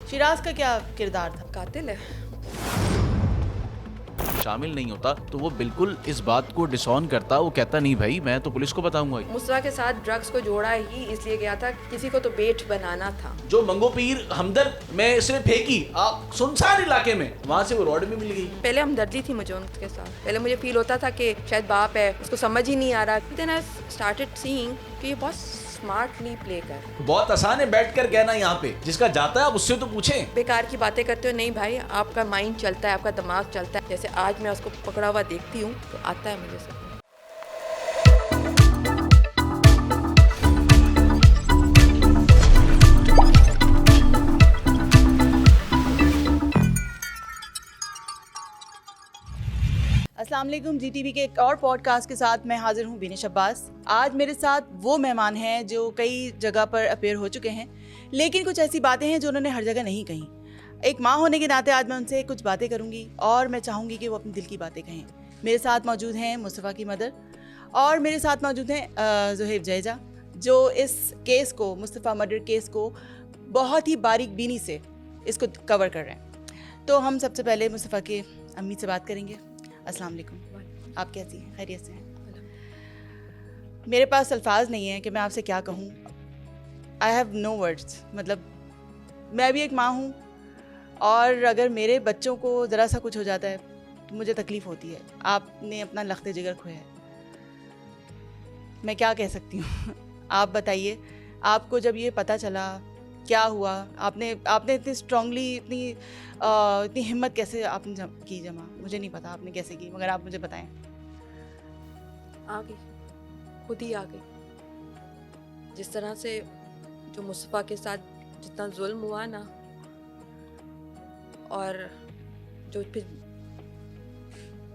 शिराज का क्या किरदार था? कातिल है। शामिल नहीं होता तो वो बिल्कुल इस बात को डिसऑन करता, वो कहता नहीं भाई मैं तो पुलिस को बताऊंगा। मुस्वा के साथ ड्रग्स को जोड़ा ही इसलिए गया था, किसी को तो बेट बनाना था। जो मंगो पीर हमदर्द में इसने फेंकी सुनसान इलाके में, वहाँ से वो रॉड में मिल गई। पहले हमदर्दी थी मुझे उनके साथ, पहले मुझे फील होता था कि शायद बाप है, उसको समझ ही नहीं आ रहा। देन आई स्टार्टेड सीइंग कि ये बहुत स्मार्टली प्ले कर। बहुत आसान है बैठ कर कहना यहाँ पे, जिसका जाता है आप उससे तो पूछें। बेकार की बातें करते हो, नहीं भाई आपका माइंड चलता है, आपका दिमाग चलता है। जैसे आज मैं उसको पकड़ा हुआ देखती हूँ तो आता है मुझे सब। अस्सलाम वालेकुम। GTV के एक और पॉडकास्ट के साथ मैं हाजिर हूँ बिनिश अब्बास। आज मेरे साथ वो मेहमान हैं जो कई जगह पर अपीयर हो चुके हैं, लेकिन कुछ ऐसी बातें हैं जो उन्होंने हर जगह नहीं कहीं। एक माँ होने के नाते आज मैं उनसे कुछ बातें करूँगी और मैं चाहूँगी कि वो अपने दिल की बातें कहें। मेरे साथ मौजूद हैं मुस्तफ़ा की मदर और मेरे साथ मौजूद हैं ज़ुहैब जैजा, जो इस केस को, मुस्तफ़ा मर्डर केस को बहुत ही बारीक बीनी से इसको कवर कर रहे हैं। तो हम सबसे पहले मुस्तफ़ा के अम्मी से बात करेंगे। अस्सलाम वालेकुम, आप कैसी हैं? खैरियत से हैं? मेरे पास अल्फाज नहीं है कि मैं आपसे क्या कहूँ। I have no words. मतलब मैं भी एक माँ हूँ और अगर मेरे बच्चों को ज़रा सा कुछ हो जाता है तो मुझे तकलीफ़ होती है। आपने अपना लख्त जिगर खोया है, मैं क्या कह सकती हूँ? आप बताइए, आपको जब ये पता चला क्या हुआ? आपने इतनी स्ट्रांगली, इतनी हिम्मत कैसे आपने की जमा? मुझे नहीं पता आपने कैसे की, मगर आप मुझे बताएं। आ गई, खुद ही आ गई। जिस तरह से जो मुस्तफ़ा के साथ जितना जुल्म हुआ ना, और जो फिर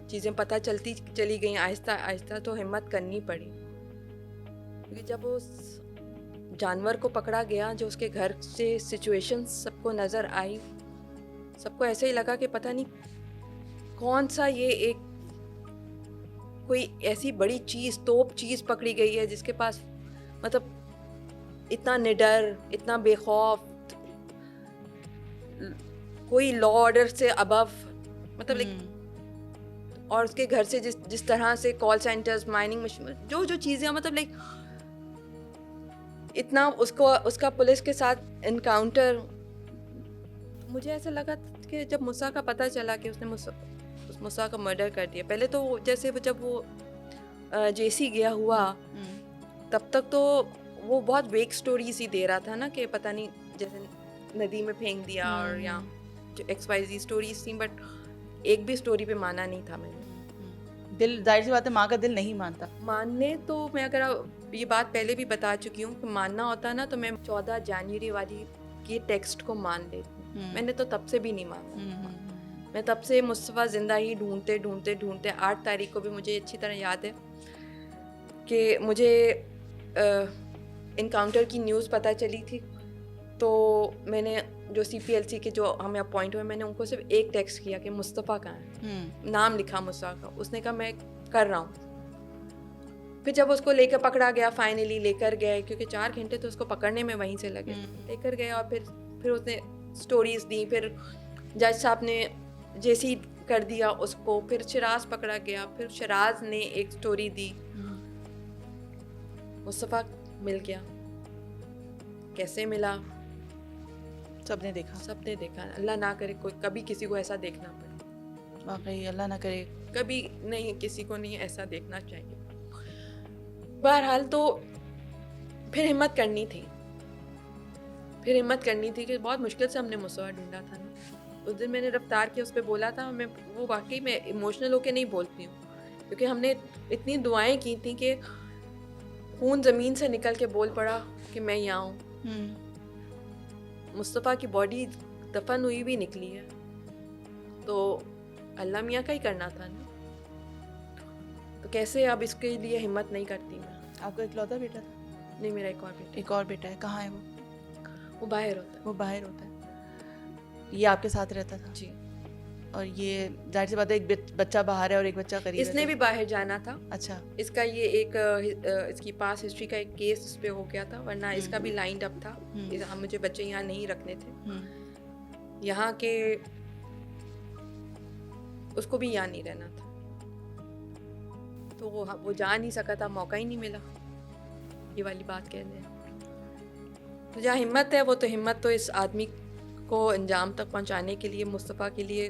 चीज़ें पता चलती चली गई आहिस्ता आहिस्ता, तो हिम्मत करनी पड़ी। क्योंकि जब उस जानवर को पकड़ा गया, जो उसके घर से सिचुएशन सबको नज़र आई, सबको ऐसे ही लगा कि पता नहीं कौन सा ये एक कोई ऐसी बड़ी चीज़, तोप चीज़ पकड़ी गई है जिसके पास मतलब इतना निडर, इतना बेखौफ, कोई लॉ ऑर्डर से अबव, मतलब और उसके घर से जिस तरह से कॉल सेंटर्स, माइनिंग मशीन, जो चीज़ें, मतलब इतना उसका पुलिस के साथ इनकाउंटर। मुझे ऐसा लगा कि जब मूसा का पता चला कि उसने मूसा का मर्डर कर दिया, पहले तो जैसे जब वो जेसी गया हुआ, तब तक तो वो बहुत वेक स्टोरीज ही दे रहा था ना, कि पता नहीं जैसे नदी में फेंक दिया और या जो XYZ स्टोरीज थी, बट एक भी स्टोरी पे माना नहीं था मैंने। दिल, जाहिर सी बात है, माँ का दिल नहीं मानता। मानने तो मैं, अगर ये बात पहले भी बता चुकी हूँ कि मानना होता ना, तो मैं 14 जनवरी वाली की टेक्स्ट को मान लेती। मैंने तो तब से भी नहीं माना। मैं तब से मुस्तफ़ा ज़िंदा ही ढूंढते 8 तारीख को भी मुझे अच्छी तरह याद है कि मुझे इनकाउंटर की न्यूज़ पता चली थी। तो मैंने जो CPLC के जो हमें अपॉइंट हुए, मैंने उनको सिर्फ एक टेक्स्ट किया कि मुस्तफ़ा कहाँ है, नाम लिखा मुस्तफ़ा का। उसने कहा मैं कर रहा हूँ। फिर जब उसको लेकर पकड़ा गया, फाइनली लेकर गए, क्योंकि 4 घंटे तो उसको पकड़ने में वहीं से लगे, लेकर गए। और फिर उसने स्टोरीज दी, फिर जज साहब ने जेसी कर दिया उसको, फिर शिराज पकड़ा गया, फिर शिराज ने एक स्टोरी दी, मुस्तफ़ा मिल गया। कैसे मिला सबने देखा। अल्लाह ना करे कोई कभी किसी को ऐसा देखना पड़े। वाकई अल्लाह ना करे, कभी नहीं, किसी को नहीं ऐसा देखना चाहिए। बहरहाल तो फिर हिम्मत करनी थी कि बहुत मुश्किल से हमने मुस्तफ़ा ढूंढा था ना। उस दिन मैंने रफ्तार के उस पर बोला था, मैं वो वाकई में इमोशनल होके नहीं बोलती हूँ, क्योंकि हमने इतनी दुआएं की थी कि खून ज़मीन से निकल के बोल पड़ा कि मैं यहाँ हूँ। मुस्तफ़ा की बॉडी दफन हुई भी निकली है, तो अल्लाह मियाँ का ही करना था ना। तो कैसे अब इसके लिए हिम्मत नहीं करती मैं। आपका इकलौता बेटा था? नहीं, मेरा एक और बेटा है। कहाँ है वो? वो बाहर होता है। ये आपके साथ रहता था? जी। और ये जाहिर सी बात है, एक बच्चा बाहर है और एक बच्चा करीब है। इसने भी बाहर जाना था। अच्छा। इसका ये एक इसकी पास हिस्ट्री का एक केस इस पे हो गया था, वरना इसका भी लाइंड अप था। मुझे बच्चे यहाँ नहीं रखने थे। यहाँ के उसको भी यहाँ नहीं रहना था, तो वो जा नहीं सका था, मौका ही नहीं मिला। ये वाली बात कह रहे हैं। तो जहाँ हिम्मत है वो तो हिम्मत तो इस आदमी को अंजाम तक पहुँचाने के लिए, मुस्तफ़ा के लिए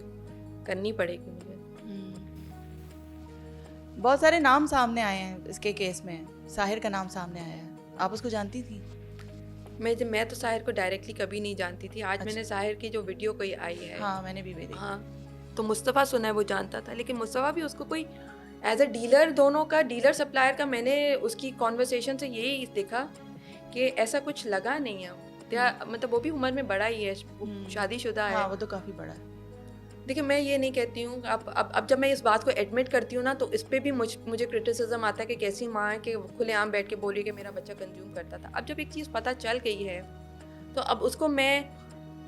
करनी पड़ेगी मुझे। बहुत सारे नाम सामने आए हैं इसके केस में, साहिर का नाम सामने आया है, आप उसको जानती थी? मैं तो साहिर को डायरेक्टली कभी नहीं जानती थी। आज अच्छा। मैंने साहिर की जो वीडियो कोई आई है, हाँ मैंने भी देखी। हाँ, तो मुस्तफ़ा सुना है वो जानता था, लेकिन मुस्तफ़ा भी उसको कोई एज अ डीलर, दोनों का डीलर सप्लायर का, मैंने उसकी कॉन्वर्सेशन से यही देखा कि ऐसा कुछ लगा नहीं है। मतलब वो भी उम्र में बड़ा ही है, शादीशुदा है। हाँ वो तो काफ़ी बड़ा है। देखिए मैं ये नहीं कहती हूँ, अब जब मैं इस बात को एडमिट करती हूँ ना, तो इस पर भी मुझे क्रिटिसिज्म आता है कि कैसी माँ है कि खुलेआम बैठ के बोली कि मेरा बच्चा कंज्यूम करता था। अब जब एक चीज़ पता चल गई है तो अब उसको मैं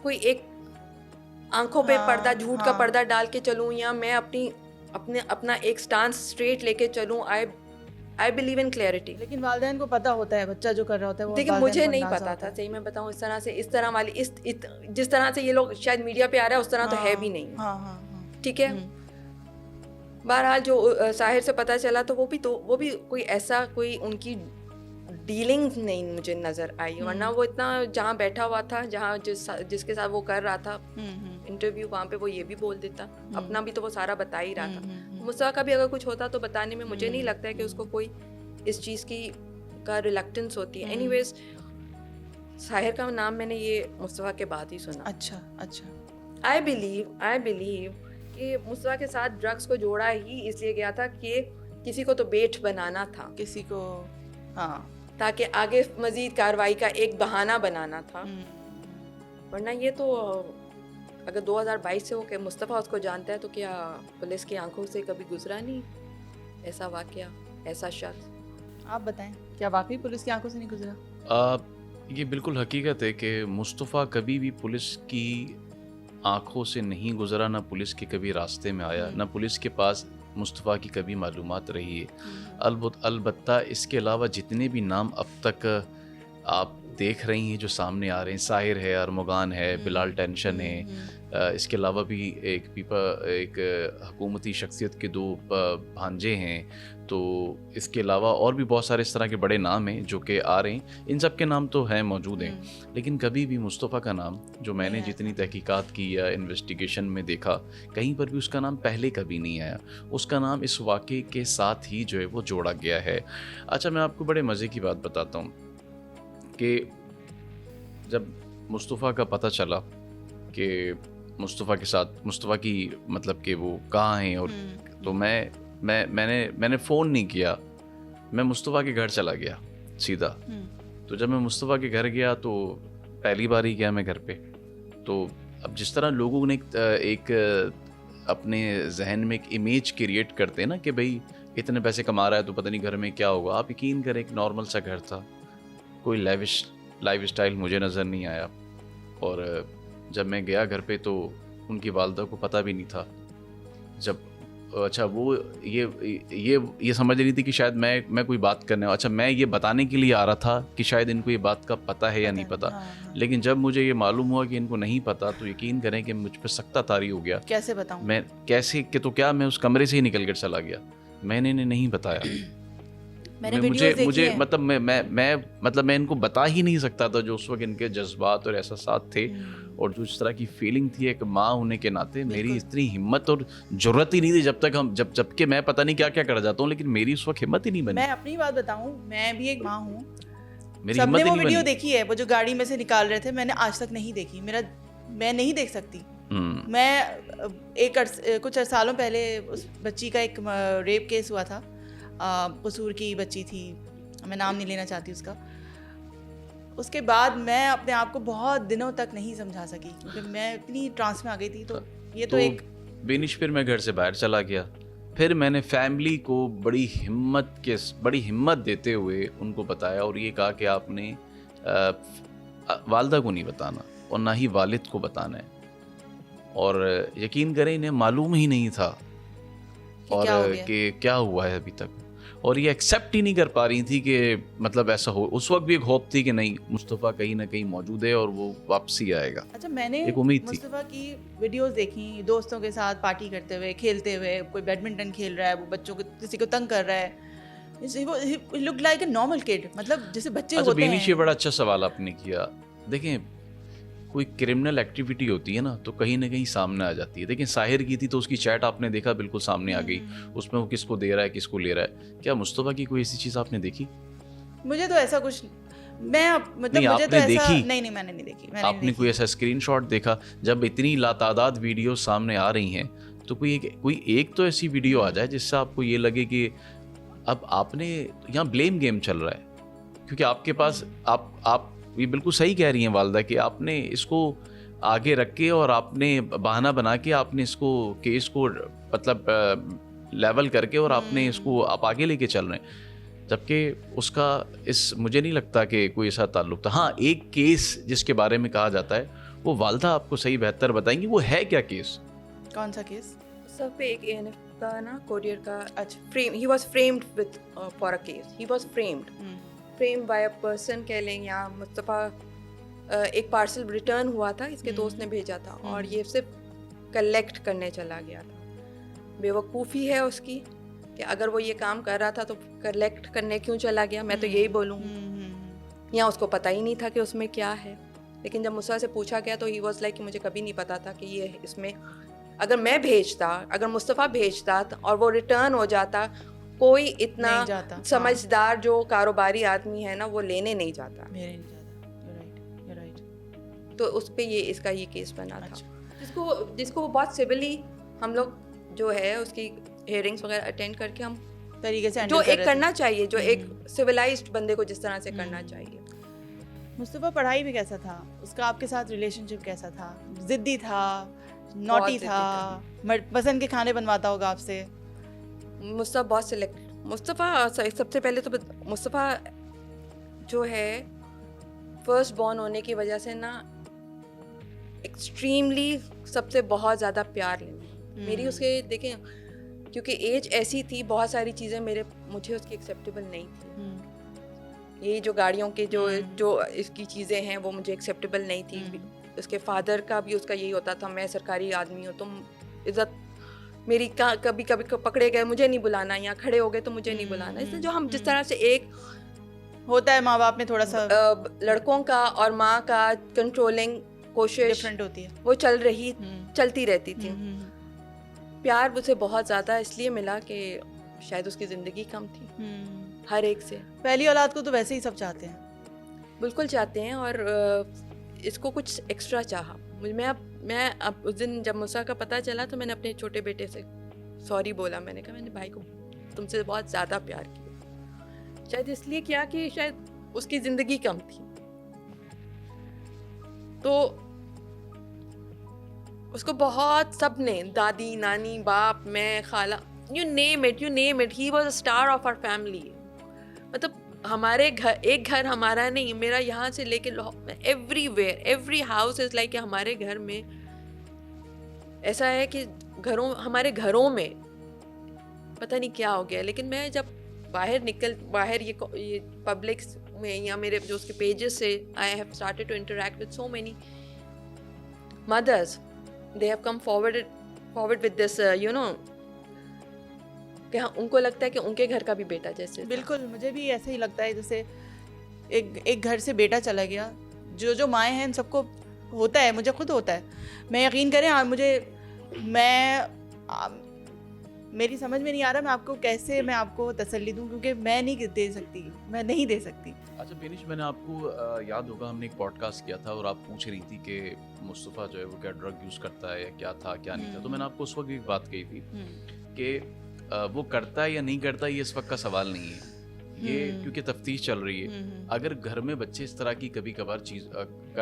कोई एक आंखों पे पर्दा, झूठ का पर्दा डाल के चलूँ, या मैं अपना एक स्टांस स्ट्रेट लेके चलूँ। I believe in clarity. लेकिन वालिदैन को पता होता है बच्चा जो कर रहा होता है वो। देखिए मुझे नहीं पता था, सही मैं बताऊँ, इस तरह वाली जिस तरह से ये लोग शायद मीडिया पे आ रहा है उस तरह तो है भी नहीं। ठीक है। बहरहाल जो साहिर से पता चला तो वो भी कोई ऐसा कोई उनकी डीलिंग्स नहीं मुझे नजर आई, वरना वो इतना जहाँ बैठा हुआ था, जहाँ जिसके साथ वो कर रहा था इंटरव्यू, वहाँ पे वो ये भी बोल देता, अपना भी तो वो सारा बता ही रहा था। मुस्तफ़ा का भी अगर कुछ होता तो बताने में मुझे नहीं लगता है कि उसको कोई इस चीज़ का रिलक्टेंस होती है। एनीवेज साहिर का नाम मैंने ये मुस्तफ़ा के बाद ही सुना। अच्छा। आई बिलीव कि मुस्तफ़ा के साथ ड्रग्स को जोड़ा ही इसलिए गया था कि किसी को तो बेट बनाना था, किसी को, हाँ, ताकि आगे मजीद कार्रवाई का एक बहाना बनाना था। वरना ये तो अगर 2022 से हो के मुस्तफ़ा उसको जानता है तो क्या पुलिस की आंखों से कभी गुजरा नहीं ऐसा वाकया, ऐसा शख्स? आप बताएं, क्या वाकई पुलिस की आंखों से नहीं गुजरा? ये बिल्कुल हकीकत है कि मुस्तफ़ा कभी भी पुलिस की आंखों से नहीं गुजरा, ना पुलिस के कभी रास्ते में आया, ना पुलिस के पास मुस्तफ़ा की कभी मालूमात रही है। अलबत्ता इसके अलावा जितने भी नाम अब तक आप देख रही हैं जो सामने आ रहे हैं, साहिर है, अरमुगान है, बिलाल टेंशन है, इसके अलावा भी एक हुकूमती शख्सियत के 2 भांजे हैं, तो इसके अलावा और भी बहुत सारे इस तरह के बड़े नाम हैं जो कि आ रहे हैं। इन सब के नाम तो हैं, मौजूद हैं, लेकिन कभी भी मुस्तफ़ा का नाम, जो मैंने जितनी तहकीकात की या इन्वेस्टिगेशन में देखा, कहीं पर भी उसका नाम पहले कभी नहीं आया। उसका नाम इस वाक़े के साथ ही जो है वो जोड़ा गया है। अच्छा, मैं आपको बड़े मज़े की बात बताता हूँ कि जब मुस्तफ़ा का पता चला कि मुस्तफ़ा के साथ, मुस्तफ़ा की मतलब कि वो कहाँ हैं, और तो मैंने फ़ोन नहीं किया, मैं मुस्तफ़ा के घर चला गया सीधा। तो जब मैं मुस्तफ़ा के घर गया तो पहली बार ही गया मैं घर पे, तो अब जिस तरह लोगों ने एक अपने जहन में एक इमेज क्रिएट करते हैं ना कि भाई इतने पैसे कमा रहा है तो पता नहीं घर में क्या होगा, आप यकीन करें एक नॉर्मल सा घर था, कोई लेविश लाइफ स्टाइल मुझे नज़र नहीं आया। और जब मैं गया घर पे तो उनकी वालदा को पता भी नहीं था। जब अच्छा वो ये समझ रही थी कि शायद मैं कोई बात करने, अच्छा मैं ये बताने के लिए आ रहा था कि शायद इनको ये बात का पता है या नहीं पता। लेकिन जब मुझे ये मालूम हुआ कि इनको नहीं पता तो यकीन करें कि मुझ पर सख्ता तारी हो गया। कैसे बताऊं मैं, कैसे कि तो क्या, मैं उस कमरे से ही निकल कर चला गया, मैंने नहीं बताया। मुझे मतलब मैं इनको बता ही नहीं सकता था जो उस वक्त इनके जज्बात और एहसासात थे, और जो इस तरह की फीलिंग थी एक माँ होने के नाते। मेरी इतनी हिम्मत और ज़रूरत ही नहीं थी जबकि मैं पता नहीं क्या क्या कर जाता हूँ, लेकिन मेरी उस वक्त हिम्मत ही नहीं बनी। मैं अपनी बात बताऊँ, मैं भी एक माँ हूँ, मेरी सबने हिम्मत वो ही नहीं वीडियो बनी। देखी है, वो जो गाड़ी में से निकाल रहे थे, मैंने आज तक नहीं देखी। मैं नहीं देख सकती। मैं कुछ सालों पहले उस बच्ची का एक रेप केस हुआ था, कसूर की बच्ची थी, मैं नाम नहीं लेना चाहती उसका। उसके बाद मैं अपने आप को बहुत दिनों तक नहीं समझा सकी क्योंकि मैं इतनी ट्रांस में आ गई थी। तो ये तो एक बेनिश, फिर मैं घर से बाहर चला गया। फिर मैंने फैमिली को बड़ी हिम्मत देते हुए उनको बताया और ये कहा कि आपने वालदा को नहीं बताना और ना ही वालिद को बताना है। और यकीन करें इन्हें मालूम ही नहीं था और कि क्या हुआ है अभी तक। और ये एक्सेप्ट ही नहीं कर पा रही थी कि मतलब ऐसा हो। उस वक्त भी एक होप थी कि नहीं, मुस्तफ़ा कहीं ना कहीं मौजूद है और वो वापसी आएगा। अच्छा, मैंने एक उम्मीद थी। मुस्तफ़ा की वीडियोस देखी, दोस्तों के साथ पार्टी करते हुए, खेलते हुए, कोई बैडमिंटन खेल रहा है, वो बच्चों को किसी को तंग कर रहा है, look like a normal kid, मतलब जैसे बच्चे अच्छा होते बेनिश, ये हैं। बड़ा अच्छा सवाल आपने किया। देखें, कोई क्रिमिनल एक्टिविटी होती है ना तो कहीं ना कहीं सामने आ जाती है। देखिए साहिर की थी तो उसकी चैट आपने देखा बिल्कुल सामने आ गई, उसमें वो किसको दे रहा है किसको ले रहा है। क्या मुस्तफ़ा की कोई ऐसी चीज़ आपने देखी? मुझे तो ऐसा कुछ, मतलब नहीं, मुझे तो आपने ऐसा देखी? नहीं, मैंने नहीं देखी। आपने कोई ऐसा स्क्रीनशॉट देखा? जब इतनी लातादाद वीडियो सामने आ रही हैं तो कोई एक तो ऐसी वीडियो आ जाए जिससे आपको ये लगे कि अब आपने, यहाँ ब्लेम गेम चल रहा है, क्योंकि आपके पास आप ये बिल्कुल सही कह रही हैं वालदा कि आपने इसको आगे रख के और आपने बहाना बना के आपने इसको केस को मतलब लेवल करके और आपने इसको आप आगे लेके चल रहे हैं, जबकि उसका मुझे नहीं लगता कि कोई ऐसा ताल्लुक था। हाँ, एक केस जिसके बारे में कहा जाता है वो वालदा आपको सही बेहतर बताएंगी, वो है क्या केस? कौन सा केस? सब पे एक ANF का ना कोरियर का अच्छा। Frame, he was framed with for a case, he was framed bye a person कह लें, या मुस्तफ़ा एक पार्सल रिटर्न हुआ था, इसके दोस्त ने भेजा था और ये सिर्फ कलेक्ट करने चला गया था। बेवकूफ़ी है उसकी कि अगर वो ये काम कर रहा था तो कलेक्ट करने क्यों चला गया, मैं तो यही बोलूँगी। या उसको पता ही नहीं था कि उसमें क्या है। लेकिन जब मुस्तफ़ा से पूछा गया तो ही वाज लाइक कि मुझे कभी नहीं पता था कि ये इसमें, अगर मैं भेजता, अगर मुस्तफ़ा भेजता और वो रिटर्न हो जाता, कोई इतना नहीं जाता। समझदार जो कारोबारी आदमी है ना वो लेने नहीं जाता। मेरे नहीं जाता। You're right. तो उस पे इसका ये केस बना था। अच्छा। जिसको बहुत सिविली हम लोग जो है उसकी हियरिंग्स वगैरह अटेंड करके हम तरीके से जो handle कर एक रहे करना थे। चाहिए, जो एक सिविलाइज्ड बंदे को जिस तरह से करना चाहिए। मुस्तफ़ा पढ़ाई में कैसा था? उसका आपके साथ रिलेशनशिप कैसा था? जिद्दी था, नॉटी जिद्दी था, पसंद के खाने बनवाता होगा आपसे? मुस्तफ़ा बहुत सिलेक्ट, मुस्तफ़ा सबसे पहले तो मुस्तफ़ा जो है फर्स्ट बॉर्न होने की वजह से ना एक्सट्रीमली सबसे बहुत ज़्यादा प्यार लेना। मेरी उसके देखें, क्योंकि एज ऐसी थी, बहुत सारी चीज़ें मुझे उसकी एक्सेप्टेबल नहीं थी। ये जो गाड़ियों के जो इसकी चीज़ें हैं वो मुझे एक्सेप्टेबल नहीं थी। उसके फादर का भी उसका यही होता था, मैं सरकारी आदमी हूँ, तुम इज्जत मेरी कभी कभी पकड़े गए मुझे नहीं बुलाना, या खड़े हो गए तो मुझे नहीं बुलाना। इसलिए जो हम जिस तरह से एक होता है माँ बाप में थोड़ा सा लड़कों का और माँ का कंट्रोलिंग कोशिश डिफरेंट होती है, वो चलती रहती थी। प्यार मुझे बहुत ज़्यादा इसलिए मिला कि शायद उसकी ज़िंदगी कम थी हर एक से। पहली औलाद को तो वैसे ही सब चाहते हैं, बिल्कुल चाहते हैं, और इसको कुछ एक्स्ट्रा चाहा। मैं अब उस दिन जब मुसा का पता चला तो मैंने अपने छोटे बेटे से सॉरी बोला। मैंने कहा मैंने भाई को तुमसे बहुत ज़्यादा प्यार किया, शायद इसलिए किया कि शायद उसकी ज़िंदगी कम थी। तो उसको बहुत सबने, दादी, नानी, बाप, मैं, खाला, you name it, he was a star of our family. मतलब हमारे घर, एक घर हमारा नहीं, मेरा यहाँ से लेके everywhere, every house is like, हमारे घर में ऐसा है कि हमारे घरों में पता नहीं क्या हो गया। लेकिन मैं जब बाहर ये पब्लिक में या मेरे जो उसके पेजेस से I have started to interact with so many mothers, they have come forward with this कि हाँ, उनको लगता है कि उनके घर का भी बेटा जैसे। बिल्कुल, मुझे भी ऐसे ही लगता है, जैसे एक घर से बेटा चला गया। जो माएँ हैं इन सबको होता है, मुझे खुद होता है। मैं यकीन करें, मेरी समझ में नहीं आ रहा मैं आपको तसल्ली दूं, क्योंकि मैं नहीं दे सकती। अच्छा बेनिश, मैंने आपको याद होगा हमने एक पॉडकास्ट किया था और आप पूछ रही थी कि मुस्तफ़ा जो है वो क्या ड्रग यूज़ करता है या क्या था क्या नहीं था। तो मैंने आपको उस वक्त एक बात कही थी कि वो करता है या नहीं करता ये इस वक्त का सवाल नहीं है, ये क्योंकि तफ्तीश चल रही है। अगर घर में बच्चे इस तरह की कभी कभार चीज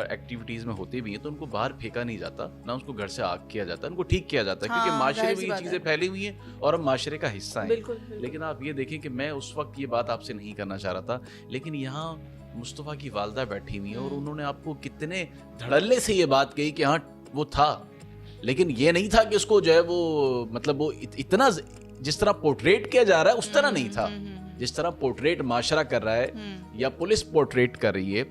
एक्टिविटीज में होते भी हैं तो उनको बाहर फेंका नहीं जाता, ना उसको घर से आग किया जाता, उनको ठीक किया जाता है, क्योंकि माशरे में ये चीजें फैली हुई हैं और हम माशरे का हिस्सा हैं। लेकिन आप ये देखें कि मैं उस वक्त ये बात आपसे नहीं करना चाह रहा था, लेकिन यहाँ मुस्तफ़ा की वालदा बैठी हुई है और उन्होंने आपको कितने धड़ल्ले से ये बात कही कि हाँ वो था, लेकिन ये नहीं था कि उसको जो है वो मतलब वो इतना जिस तरह पोर्ट्रेट किया जा रहा है उस तरह नहीं था। जिस तरह पोर्ट्रेट माशरा कर रहा है या पुलिस पोर्ट्रेट कर रही है,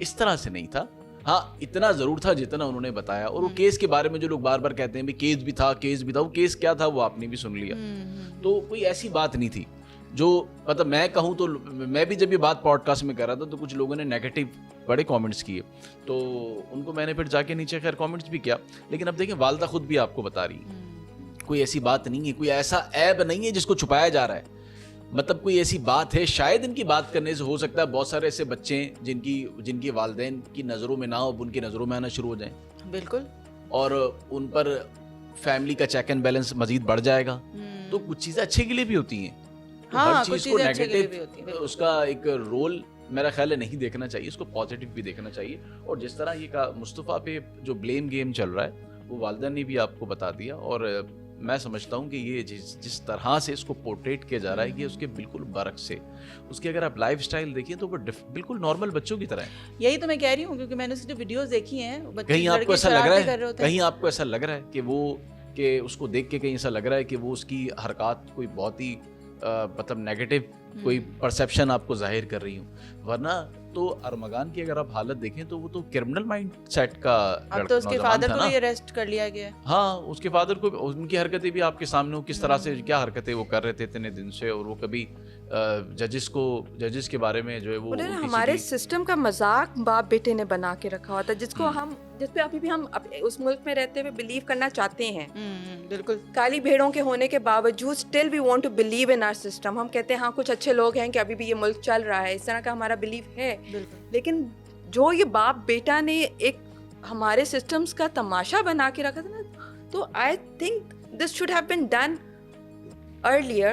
इस तरह से नहीं था। हाँ, इतना जरूर था जितना उन्होंने बताया। और वो केस के बारे में जो लोग बार बार कहते हैं भी केस भी था, वो केस क्या था वो आपने भी सुन लिया। तो कोई ऐसी बात नहीं थी जो मतलब मैं कहूँ तो, मैं भी जब ये बात पॉडकास्ट में कर रहा था तो कुछ लोगों ने नेगेटिव बड़े कमेंट्स किए, तो उनको मैंने फिर जाके नीचे खैर कमेंट्स भी किया। लेकिन अब देखें, वालदा खुद भी आपको बता रही है कोई ऐसी बात नहीं है, कोई ऐसा ऐब नहीं है जिसको छुपाया जा रहा है। मतलब कोई ऐसी बात है, शायद इनकी बात करने से हो सकता है बहुत सारे ऐसे बच्चे हैं जिनकी वालिदैन की नज़रों में ना हो, उनकी नज़रों में आना शुरू हो जाए। बिल्कुल। और उन पर फैमिली का चेक एंड बैलेंस मजीद बढ़ जाएगा। तो कुछ चीज़ें अच्छे के लिए भी होती हैं। तो हर चीज को नेगेटिव उसका एक रोल मेरा ख्याल है नहीं देखना चाहिए, उसको पॉजिटिव भी देखना चाहिए। और जिस तरह ये का मुस्तफ़ा पे जो ब्लेम गेम चल रहा है वो वालिदा ने भी आपको बता दिया। और मैं समझता हूँ कि ये जिस तरह से इसको पोर्ट्रेट किया जा रहा है, ये उसके बिल्कुल बरक्स से, उसकी अगर आप लाइफ स्टाइल देखिए तो वो बिल्कुल नॉर्मल बच्चों की तरह है। यही तो मैं कह रही हूँ, क्योंकि मैंने उसकी जो वीडियोस देखी हैं, कहीं आपको ऐसा लग रहा है कि उसको देख के कहीं ऐसा लग रहा है कि वो उसकी हरकत कोई बहुत ही मतलब नेगेटिव कोई परसेप्शन आपको जाहिर कर रही हूँ। वरना तो अरमगान की अगर आप हालत देखें तो वो तो क्रिमिनल माइंड सेट का अब तो उसके फादर को भी अरेस्ट कर लिया गया। हाँ, उसके फादर को, उनकी हरकतें भी आपके सामने हो, किस तरह से क्या हरकतें वो कर रहे थे इतने दिन से। और वो कभी जजेस के बारे में जो है वो हमारे सिस्टम का मजाक बाप बेटे ने बना के रखा हुआ था, जिस पे अभी भी हम उस मुल्क में रहते हुए बिलीव करना चाहते हैं। बिल्कुल। काली भेड़ों के होने के बावजूद still we want to believe in our system. हम कहते हैं हाँ कुछ अच्छे लोग हैं कि अभी भी ये मुल्क चल रहा है, इस तरह का हमारा बिलीव है। लेकिन जो ये बाप बेटा ने एक हमारे सिस्टम्स का तमाशा बना के रखा था ना, तो I think this should have been done earlier,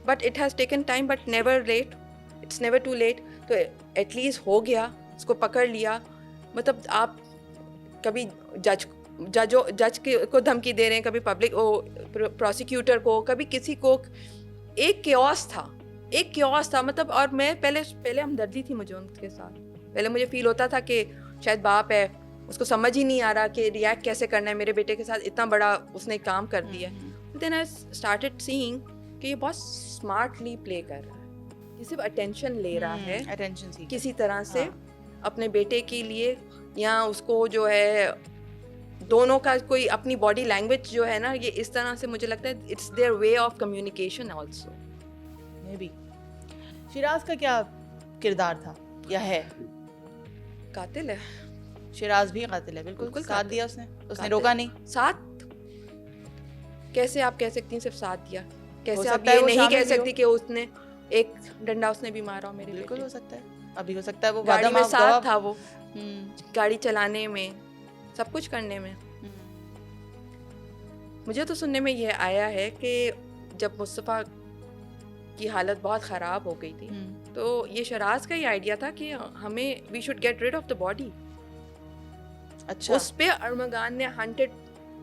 but it has taken time, but never late. It's never too late. तो at least हो गया, इसको पकड़ लिया। मतलब आप कभी जज को धमकी दे रहे हैं, कभी पब्लिक प्रोसिक्यूटर को, कभी किसी को। एक क्योस था मतलब। और मैं पहले हमदर्दी थी मुझे उनके साथ। पहले मुझे फील होता था कि शायद बाप है, उसको समझ ही नहीं आ रहा कि रिएक्ट कैसे करना है मेरे बेटे के साथ, इतना बड़ा उसने काम कर दिया। Then I started seeing कि ये बहुत स्मार्टली प्ले कर रहा है, ये सिर्फ अटेंशन ले रहा है, अटेंशन किसी तरह से अपने बेटे के लिए, या उसको जो है दोनों का कोई अपनी बॉडी लैंग्वेज जो है ना, ये इस तरह से मुझे लगता है it's their way of communication also. May be Siraj का क्या किरदार था या है? कातिल है, शिराज भी कातिल है। बिल्कुल साथ दिया उसने रोका नहीं। साथ कैसे आप कह सकती हैं सिर्फ साथ दिया? कैसे आप ये नहीं कह सकती कि उसने एक डंडा उसने भी मारा हो मेरे बेटे? बिल्कुल हो सकता है, अभी हो सकता है वो गाड़ी में साथ था, वो गाड़ी चलाने में, सब कुछ करने में। मुझे तो सुनने में ये आया है कि जब मुस्तफ़ा की हालत बहुत ख़राब हो गई थी, तो ये शराज का ही आइडिया था कि हमें we should get rid of the body. अच्छा। उस पे अरमगान ने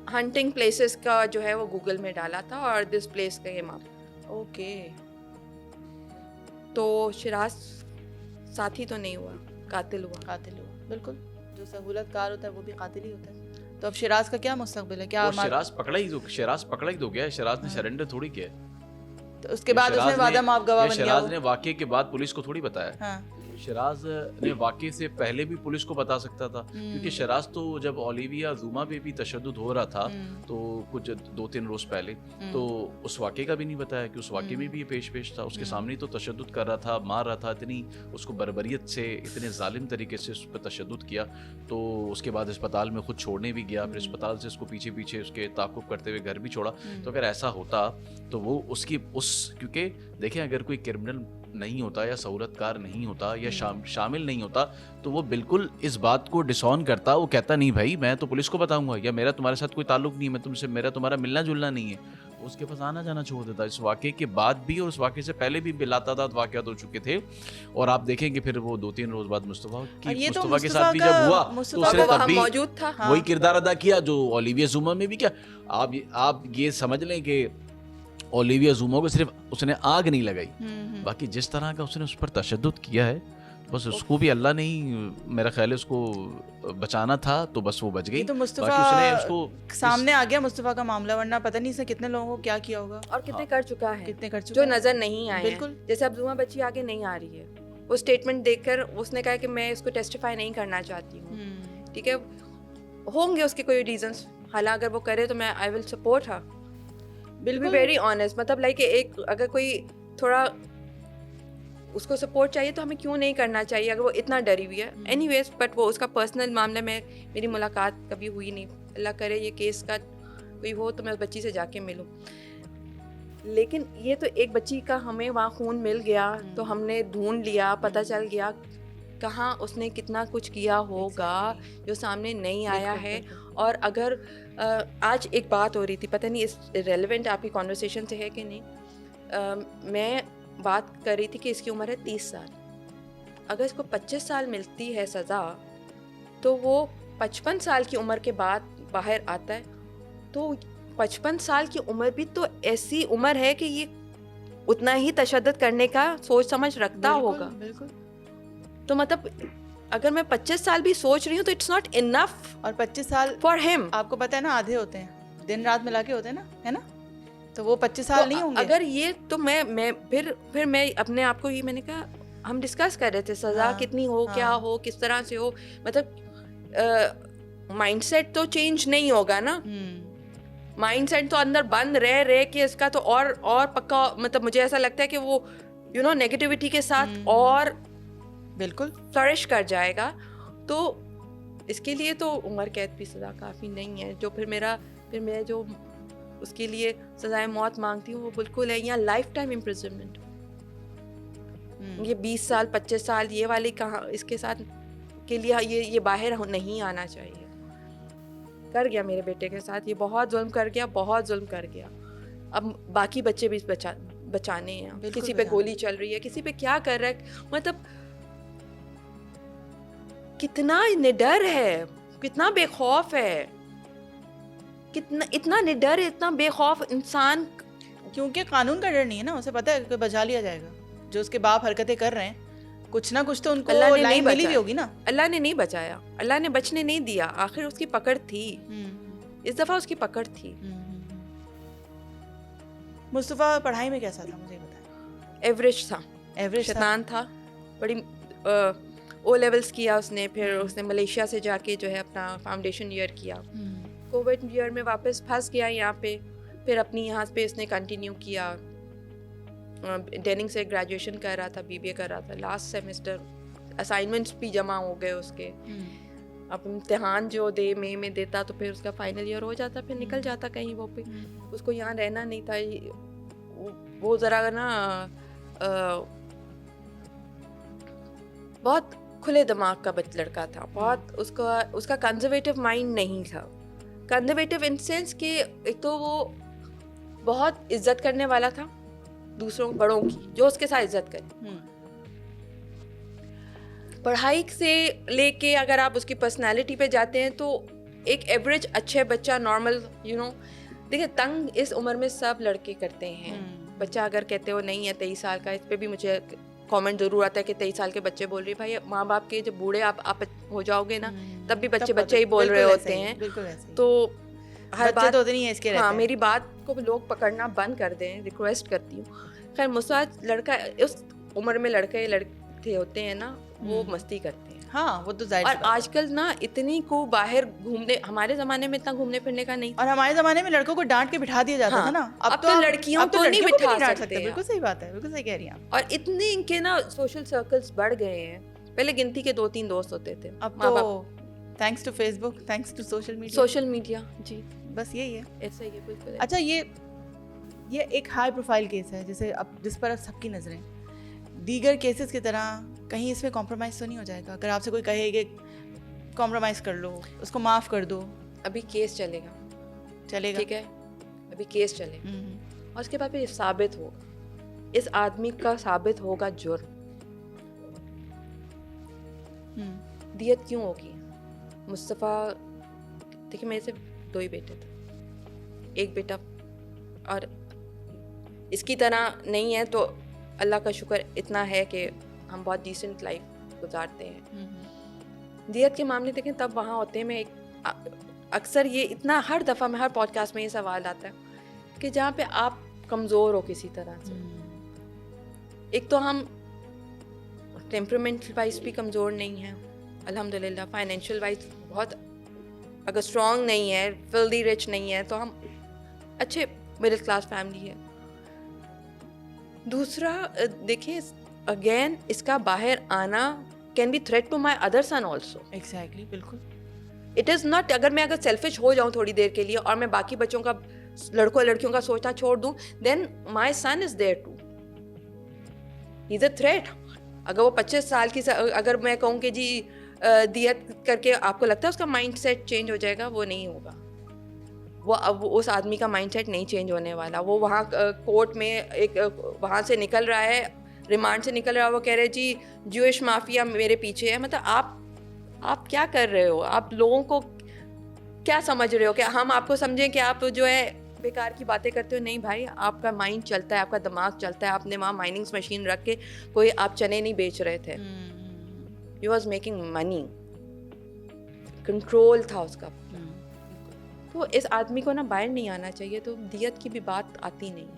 हंटिंग प्लेसेस का जो है वो गूगल में डाला था, और दिस प्लेस का ये मैप। ओके। तो शिराज साथी तो नहीं हुआ, कातिल हुआ। बिल्कुल, जो सहूलतकार होता है वो भी कातिल ही होता है। तो अब शिराज का क्या मुस्तकबिल है? क्या शिराज पकड़ा ही तो गया। शिराज ने सरेंडर थोड़ी किया। तो उसके बाद उसने वादा माफ गवाह बन गया। शिराज ने वाकये के बाद पुलिस को थोड़ी बताया। शिराज ने वाकये से पहले भी पुलिस को बता सकता था, क्योंकि शिराज तो जब ओलिविया जुमा पे भी तशद्दुद हो रहा था तो कुछ 2-3 रोज पहले, तो उस वाकये का भी नहीं बताया कि उस वाकये में भी ये पेश था। उसके सामने तो तशद्दुद कर रहा था, मार रहा था, इतनी उसको बर्बरियत से, इतने जालिम तरीके से उस पर तशद्दुद किया। तो उसके बाद अस्पताल में खुद छोड़ने भी गया, फिर अस्पताल से उसको पीछे उसके ताक़ुब करते हुए घर भी छोड़ा। तो अगर ऐसा होता तो वो क्योंकि देखें, अगर कोई क्रिमिनल नहीं होता या सहूलतकार नहीं होता या शामिल नहीं होता तो वो बिल्कुल इस बात को डिसऑन करता। वो कहता नहीं भाई मैं तो पुलिस को बताऊंगा, या मेरा तुम्हारे साथ कोई ताल्लुक नहीं है, मैं तुमसे तुम्हारा मिलना जुलना नहीं है। उसके पास आना जाना छोड़ देता। इस वाकये के बाद भी और उस वाकये से पहले भी बिलातादाद वाकयात हो चुके थे। और आप देखेंगे फिर वो 2-3 रोज बाद मुस्तफ़ा के साथ भी जब हुआ तो उसने तब भी मौजूद था, वही किरदार अदा किया जो ओलिविया जुमा में भी किया। आप ये समझ लें कि ओलिविया जुमा को सिर्फ उसने आग नहीं लगाई, बाकी जिस तरह का उसने उस पर तशद्दुद किया है बस उसको भी अल्लाह ने ही मेरा ख्याल है उसको बचाना था, तो बस वो बच गई। ये तो बाकी उसने उसको मुस्तफ़ा सामने आ गया मुस्तफ़ा का मामला, वरना पता नहीं इसने कितने लोगों को क्या किया होगा और कितने कर चुका है, कितने कर जो चुका है। नजर नहीं आए बिल्कुल। हैं। जैसे अब जुमा बच्ची आगे नहीं आ रही है, वो स्टेटमेंट देखकर उसने कहा कि मैं इसको टेस्टिफाई नहीं करना चाहती हूँ। ठीक है, होंगे उसके कोई रीजंस, हालांकि अगर वो करे तो मैं I will support her, will be very honest. मतलब लाइक एक अगर कोई थोड़ा उसको सपोर्ट चाहिए तो हमें क्यों नहीं करना चाहिए अगर वो इतना डरी हुई है। एनीवेज, बट वो उसका पर्सनल मामला में मेरी मुलाकात कभी हुई नहीं। अल्लाह करे ये केस का कोई हो तो मैं उस बच्ची से जाके मिलूं। लेकिन ये तो एक बच्ची का हमें वहाँ खून मिल गया तो हमने ढूंढ लिया, पता चल गया कहाँ उसने कितना कुछ किया होगा जो सामने नहीं आया है। और अगर आज एक बात हो रही थी, पता नहीं इस रेलेवेंट आपकी कॉन्वर्सेशन से है कि नहीं, मैं बात कर रही थी कि इसकी उम्र है 30 साल। अगर इसको 25 साल मिलती है सज़ा तो वो 55 साल की उम्र के बाद बाहर आता है, तो 55 साल की उम्र भी तो ऐसी उम्र है कि ये उतना ही तशद्दुद करने का सोच समझ रखता होगा। बिल्कुल। तो मतलब अगर मैं 25 साल भी सोच रही हूँ तो इट्स नॉट इनफ और 25 साल फॉर हिम। आपको पता है ना, आधे होते हैं, दिन रात मिला के होते हैं ना, है ना, तो वो 25 साल नहीं होंगे। अगर ये तो मैं फिर मैं अपने आप को ही, मैंने कहा हम डिस्कस कर रहे थे सजा हाँ, कितनी हो, क्या हो, किस तरह से हो, मतलब माइंडसेट तो चेंज नहीं होगा ना। माइंडसेट तो अंदर बंद रह के इसका तो और पक्का, मतलब मुझे ऐसा लगता है कि वो नेगेटिविटी के साथ और बिल्कुल फ्लरिश कर जाएगा। तो इसके लिए तो उम्र कैद की सज़ा काफ़ी नहीं है। जो फिर मैं जो उसके लिए सजाए मौत मांगती हूँ वो बिल्कुल है, या लाइफ टाइम इम्प्रिजनमेंट। ये 20 साल 25 साल ये वाली कहाँ, इसके साथ के लिए ये बाहर नहीं आना चाहिए। कर गया मेरे बेटे के साथ, ये बहुत जुल्म कर गया, बहुत जुल्म कर गया। अब बाकी बच्चे भी बचाने हैं, किसी पे गोली चल रही है, किसी पे क्या कर रहा है, मतलब कितना निडर है, कितना बेखौफ है, इतना निडर है, इतना बेखौफ इंसान। क्योंकि कानून का डर नहीं है ना, उसे पता है कि बचा लिया जाएगा। जो उसके बाप हरकतें कर रहे हैं, कुछ ना कुछ तो उनको लाइन मिली हुई होगी ना। अल्लाह ने नहीं बचाया, अल्लाह ने बचने नहीं दिया। आखिर उसकी पकड़ थी, इस दफा उसकी पकड़ थी। मुस्तफ़ा पढ़ाई में कैसा था, मुझे बताएं। एवरेज था, एवरेज शैतान था। बड़ी ओ लेवल्स किया उसने, फिर उसने मलेशिया से जाके जो है अपना फाउंडेशन ईयर किया। कोविड ईयर में वापस फंस गया यहाँ पे, फिर अपनी यहाँ पे इसने कंटिन्यू किया। डेनिंग से ग्रेजुएशन कर रहा था, बीबीए कर रहा था, लास्ट सेमेस्टर असाइनमेंट्स भी जमा हो गए उसके। अब इम्तिहान जो मई में देता तो फिर उसका फाइनल ईयर हो जाता, फिर निकल जाता कहीं वो पे। उसको यहाँ रहना नहीं था। वो ज़रा ना बहुत खुले दिमाग का लड़का था, बहुत उसका कंजर्वेटिव माइंड नहीं था। कंजर्वेटिव इन सेंस कि एक तो वो बहुत इज्जत करने वाला था दूसरों बड़ों की, जो उसके साथ इज्जत करे। पढ़ाई से लेके अगर आप उसकी पर्सनालिटी पे जाते हैं तो एक एवरेज अच्छे बच्चा, नॉर्मल देखिए, तंग इस उम्र में सब लड़के करते हैं। बच्चा अगर कहते हो नहीं है 23 साल का, इस पे भी मुझे कमेंट जरूर आता है कि 23 साल के बच्चे बोल रही। भाई माँ बाप के जब बूढ़े आप हो जाओगे ना, तब भी बच्चे ही बोल रहे होते हैं। तो हर बात तो नहीं है इसके। हाँ, मेरी बात को लोग पकड़ना बंद कर दें, रिक्वेस्ट करती हूँ। खैर मुझसे लड़का, उस उम्र में लड़के होते हैं ना, वो मस्ती करते हैं। हाँ, वो तो जाहिर और आजकल ना इतनी को बाहर घूमने, हमारे जमाने में इतना घूमने फिरने का नहीं। और हमारे जमाने में लड़कों को डांट के बिठा दिया जाता था ना। अब तो लड़कियों को नहीं बिठा सकते। बिल्कुल सही बात है, बिल्कुल सही कह रही हैं आप। और इतने इनके ना सोशल सर्कल्स बढ़ गए हैं। पहले गिनती के 2-3 दोस्त होते थे, अब तो thanks to Facebook, thanks to social media जी, बस यही है, ऐसा ही है, बिल्कुल। अच्छा, ये एक हाई प्रोफाइल केस है जिस पर सबकी नजरें, दीगर केसेस की तरह कहीं इसमें कॉम्प्रोमाइज़ तो नहीं हो जाएगा? अगर आपसे कोई कहे कि कॉम्प्रोमाइज़ कर लो, उसको माफ़ कर दो। अभी केस चलेगा, ठीक है, अभी केस चलेगा और उसके बाद फिर साबित होगा, इस आदमी का साबित होगा जुर्म। दियत क्यों होगी? मुस्तफ़ा, देखिए मेरे से 2 ही बेटे थे, एक बेटा, और इसकी तरह नहीं है तो अल्लाह का शुक्र इतना है कि हम बहुत डिसेंट लाइफ गुजारते हैं। दियत के मामले देखें तब वहाँ होते हैं। मैं अक्सर ये इतना हर दफ़ा में हर पॉडकास्ट में ये सवाल आता है कि जहाँ पे आप कमज़ोर हो किसी तरह से। एक तो हम टेम्परामेंटल वाइज भी कमज़ोर नहीं हैं अल्हम्दुलिल्लाह, फाइनेंशियल वाइज बहुत अगर स्ट्रॉन्ग नहीं है, फिल्दी रिच नहीं है, तो हम अच्छे मिडिल क्लास फैमिली है। दूसरा देखिए अगेन इसका बाहर आना can be threat to my other son also. Exactly, बिल्कुल। इट इज़ नॉट अगर सेल्फिश हो जाऊँ थोड़ी देर के लिए और मैं बाकी बच्चों का, लड़कों लड़कियों का सोचना छोड़ दूँ, then my son is there too, he is a threat. अगर वो 25 साल की, अगर मैं कहूँ कि जी दियत करके आपको लगता है उसका माइंड सेट चेंज हो जाएगा, वो नहीं होगा। वो अब उस आदमी का माइंड सेट नहीं चेंज होने वाला। वो वहाँ कोर्ट में एक वहाँ से निकल रहा है, रिमांड से निकल रहा है, वो कह रहे जी ज्यूइश माफिया मेरे पीछे है। मतलब आप क्या कर रहे हो? आप लोगों को क्या समझ रहे हो? कि हम आपको समझें कि आप जो है बेकार की बातें करते हो? नहीं भाई, आपका माइंड चलता है, आपका दिमाग चलता है। आपने वहाँ माइनिंग मशीन रख के कोई आप चने नहीं बेच रहे थे, you was making money, control था उसका। तो इस आदमी को ना बाहर नहीं आना चाहिए, तो दियत की भी बात आती नहीं है।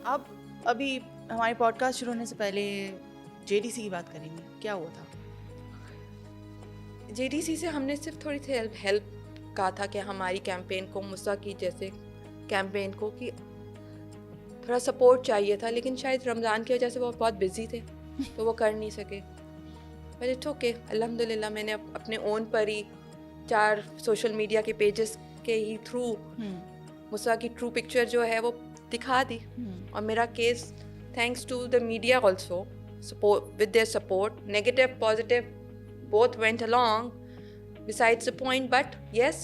आप अभी हमारे पॉडकास्ट शुरू होने से पहले जेडीसी की बात करेंगे, क्या हुआ था? जेडीसी से हमने सिर्फ थोड़ी सी हेल्प कहा था कि हमारी कैंपेन को, मुसा की जैसे कैंपेन को, कि थोड़ा सपोर्ट चाहिए था, लेकिन शायद रमज़ान की वजह से वो बहुत बिजी थे तो वो कर नहीं सके। पर इट्स ओके, अल्हम्दुलिल्लाह मैंने अपने ओन पर ही 4 सोशल मीडिया के पेजेस के ही थ्रू मुसा की ट्रू पिक्चर जो है वो दिखा दी। और मेरा case thanks to the media also, with their support, negative positive both went along besides the point, but yes,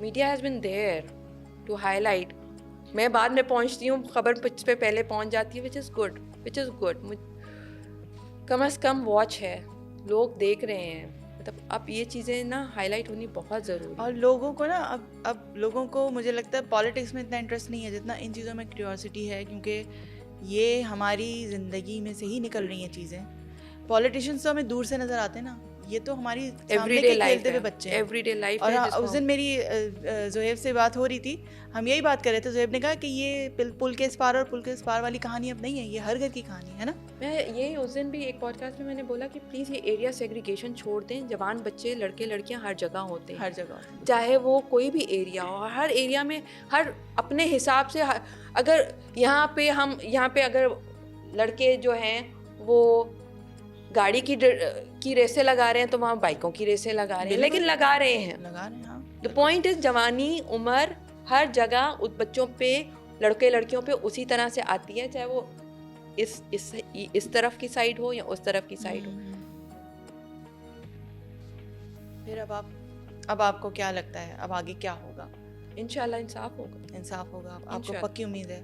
media has been there to highlight. मैं बाद में पहुंचती हूँ, खबर पे पहले पहुंच जाती है, which is good. कम से कम वॉच है, लोग देख रहे हैं। मतलब अब ये चीज़ें ना हाईलाइट होनी बहुत ज़रूरी है। और लोगों को ना अब लोगों को मुझे लगता है पॉलिटिक्स में इतना इंटरेस्ट नहीं है जितना इन चीज़ों में क्यूरियोसिटी है, क्योंकि ये हमारी ज़िंदगी में से ही निकल रही हैं चीज़ें। पॉलिटिशियंस तो हमें दूर से नज़र आते हैं ना, ये तो हमारी एवरीडे लाइफ खेलते हुए बच्चे हैं, एवरीडे लाइफ और है। उस दिन मेरी ज़ोहेब से बात हो रही थी, हम यही बात कर रहे थे। ज़ोहेब ने कहा कि ये पुल के इस पार और पुल के इस पार वाली कहानी अब नहीं है, ये हर घर की कहानी है ना। मैं ये उस दिन भी एक पॉडकास्ट में मैंने बोला कि प्लीज़ ये एरिया सेग्रीगेशन छोड़ दें। जवान बच्चे, लड़के लड़कियां हर जगह होते हैं, हर जगह, चाहे वो कोई भी एरिया हो। हर एरिया में हर अपने हिसाब से, अगर यहाँ पे अगर लड़के जो हैं वो गाड़ी की रेसें लगा रहे हैं तो वहाँ बाइकों की रेसें लगा रहे हैं, लेकिन लगा रहे हैं। हाँ। द पॉइंट इज जवानी उम्र हर जगह उस बच्चों पे, लड़के लड़कियों पे उसी तरह से आती है, चाहे वो इस तरफ की साइड हो या उस तरफ की साइड हो। फिर अब आपको क्या लगता है अब आगे क्या होगा? इंशाल्लाह इंसाफ होगा। इंसाफ होगा, आपको पक्की उम्मीद है?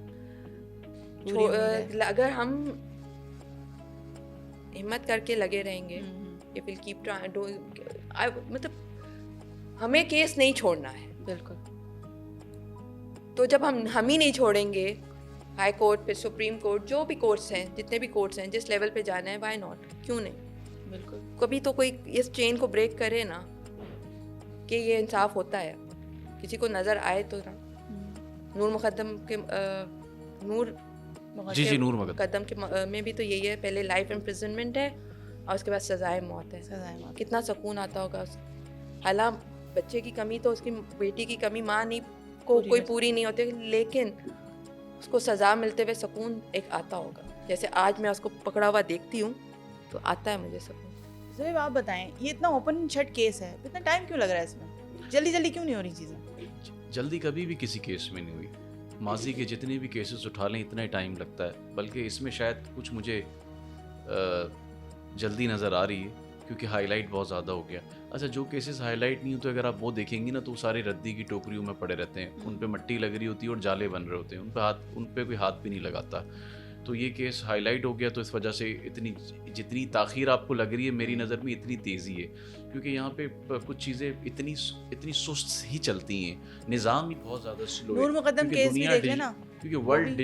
अगर हम हिम्मत करके लगे रहेंगे, इफ विल कीप मतलब हमें केस नहीं छोड़ना है। बिल्कुल। तो जब हम ही नहीं छोड़ेंगे, हाई कोर्ट पे सुप्रीम कोर्ट, जो भी कोर्ट्स हैं, जितने भी कोर्ट्स हैं, जिस लेवल पे जाना है, व्हाई नॉट, क्यों नहीं। बिल्कुल। कभी तो कोई इस चेन को ब्रेक करे ना कि ये इंसाफ होता है, किसी को नज़र आए तो ना। नूर मुकद्दम के नूर मुकद्दम के में भी तो यही है, पहले लाइफ इम्प्रिजनमेंट है और उसके बाद सजाए मौत है। कितना सुकून आता होगा। हालांकि बच्चे की कमी तो, उसकी बेटी की कमी माँ नहीं को कोई पूरी नहीं होती, लेकिन उसको सज़ा मिलते हुए सुकून एक आता होगा। जैसे आज मैं उसको पकड़ा हुआ देखती हूँ तो आता है मुझे सुकून। ज़ोहेब आप बताएं, ये इतना ओपन शट केस है, इतना टाइम क्यों लग रहा है इसमें? जल्दी क्यों नहीं हो रही चीज़ें? जल्दी कभी भी किसी केस में नहीं हुई। माजी के जितने भी केसेस उठा लें इतना ही टाइम लगता है, बल्कि इसमें शायद कुछ मुझे जल्दी नज़र आ रही है क्योंकि हाईलाइट बहुत ज़्यादा हो गया। अच्छा, जो केसेस हाईलाइट नहीं होते अगर आप वो देखेंगी ना तो सारे रद्दी की टोकरियों में पड़े रहते हैं, उन पे मट्टी लग रही होती है और जाले बन रहे होते हैं, उन पे कोई हाथ भी नहीं लगाता। तो ये केस हाईलाइट हो गया तो इस वजह से जितनी ताख़ीर आपको लग रही है, मेरी नज़र में इतनी तेज़ी है, क्योंकि यहाँ पे कुछ चीज़ें इतनी सुस्त ही चलती हैं, निज़ाम ही बहुत ज़्यादा स्लो है। नूर मुकद्दम केस भी देख लेना, क्योंकि वर्ल्ड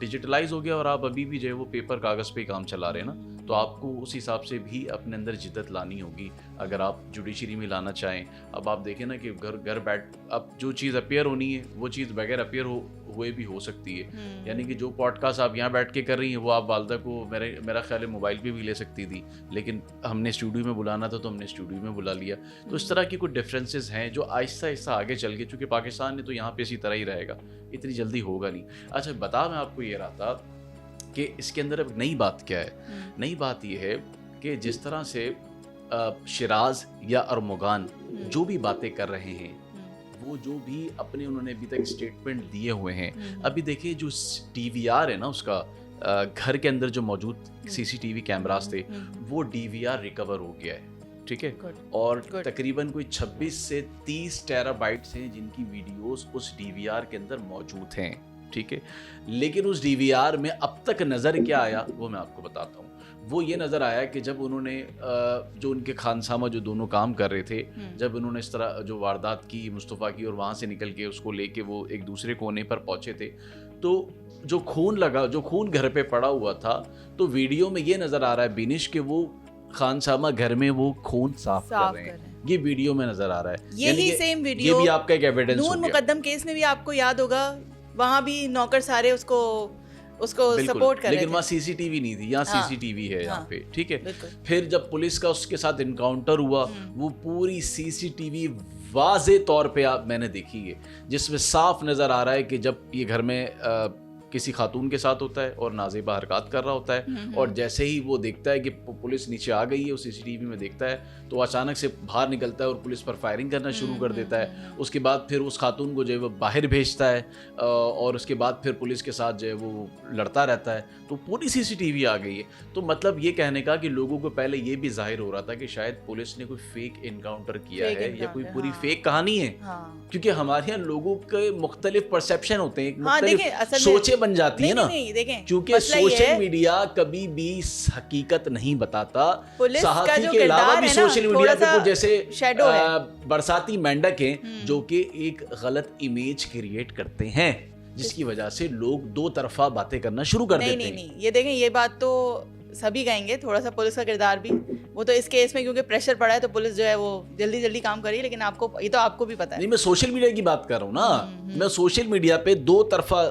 डिजिटलाइज हो गया और आप अभी भी जो है वो पेपर कागज़ पे काम चला रहे हैं ना, तो आपको उस हिसाब से भी अपने अंदर जिद्दत लानी होगी अगर आप जुडिशरी में लाना चाहें। अब आप देखें ना कि घर बैठ अब जो चीज़ अपेयर होनी है वो चीज़ बगैर अपेयर हुए भी हो सकती है। यानी कि जो पॉडकास्ट आप यहाँ बैठ के कर रही हैं वो आप वालदा को मेरा ख्याल है मोबाइल पे भी ले सकती थी, लेकिन हमने स्टूडियो में बुलाना था तो हमने स्टूडियो में बुला लिया। तो इस तरह की कुछ डिफरेंसेस हैं जो आहिस्ता आहिस्ता आगे चल के, चूँकि पाकिस्तान ने तो यहाँ पे इसी तरह ही रहेगा, इतनी जल्दी होगा नहीं। अच्छा बता, मैं आपको ये रहा था कि इसके अंदर अब नई बात क्या है। नई बात ये है कि जिस तरह से शिराज या अरमुगान जो भी बातें कर रहे हैं, वो जो भी अपने उन्होंने अभी तक स्टेटमेंट दिए हुए हैं, अभी देखिए जो DVR है ना उसका, घर के अंदर जो मौजूद CCTV कैमरास थे वो DVR रिकवर हो गया है, ठीक है। और तकरीबन कोई 26 से 30 टेराबाइट्स हैं जिनकी वीडियोस उस DVR के अंदर मौजूद हैं, ठीक है। लेकिन उस DVR में अब तक नज़र क्या आया वो मैं आपको बताता हूँ। वो ये नज़र आया कि जब उन्होंने जो उनके खानसामा जो दोनों काम कर रहे थे, जब उन्होंने इस तरह जो वारदात की मुस्तफ़ा की और वहाँ से निकल के उसको लेके वो एक दूसरे कोने पर पहुँचे थे, तो जो खून घर पे पड़ा हुआ था, तो वीडियो में ये नज़र आ रहा है बिनिश कि वो खानसामा घर में वो खून साफ कर रहे हैं। ये वीडियो में नज़र आ रहा है। यही सेम वीडियो ये भी आपका एक एविडेंस हो गया। नून मुकद्दम केस में भी आपको याद होगा, वहाँ भी नौकर सारे उसको सपोर्ट कर रहे थे, लेकिन वहाँ CCTV नहीं थी, यहाँ CCTV है यहाँ पे, ठीक है। फिर जब पुलिस का उसके साथ इनकाउंटर हुआ, वो पूरी CCTV वाज़े तौर पे मैंने देखी है, जिसमें साफ नज़र आ रहा है कि जब ये घर में किसी खातून के साथ होता है और नाज़ेबा हरकत कर रहा होता है, और जैसे ही वो देखता है कि पुलिस नीचे आ गई है, उस CCTV में देखता है, तो अचानक से बाहर निकलता है और पुलिस पर फायरिंग करना शुरू कर देता है। उसके बाद फिर उस खातून को जो है वो बाहर भेजता है, और उसके बाद फिर पुलिस के साथ जो है वो लड़ता रहता है। तो पूरी CCTV आ गई है। तो मतलब ये कहने का कि लोगों को पहले ये भी जाहिर हो रहा था कि शायद पुलिस ने कोई फेक इनकाउंटर किया है या कोई पूरी फेक कहानी है, क्योंकि हमारे यहाँ लोगों के मुख्तलिफ परसेप्शन होते हैं, मुख्तलिफ सोचें बन जाती है ना, क्योंकि सोशल मीडिया कभी भी हकीकत नहीं बताता। सहाफ़ी के अलावा भी सोशल मीडिया पे कुछ जैसे बरसाती मेंढक हैं जो कि एक गलत इमेज क्रिएट करते हैं, जिसकी वजह से लोग दो तरफा बातें करना शुरू कर देते हैं। नहीं, ये देखें, ये बात तो सभी कहेंगे, थोड़ा सा पुलिस का किरदार भी, वो तो इस केस में क्योंकि प्रेशर पड़ा है तो पुलिस जो है वो जल्दी जल्दी काम करी, लेकिन आपको ये तो आपको भी पता है। नहीं, मैं सोशल मीडिया की बात कर रहा हूँ ना, मैं सोशल मीडिया पे दो तरफा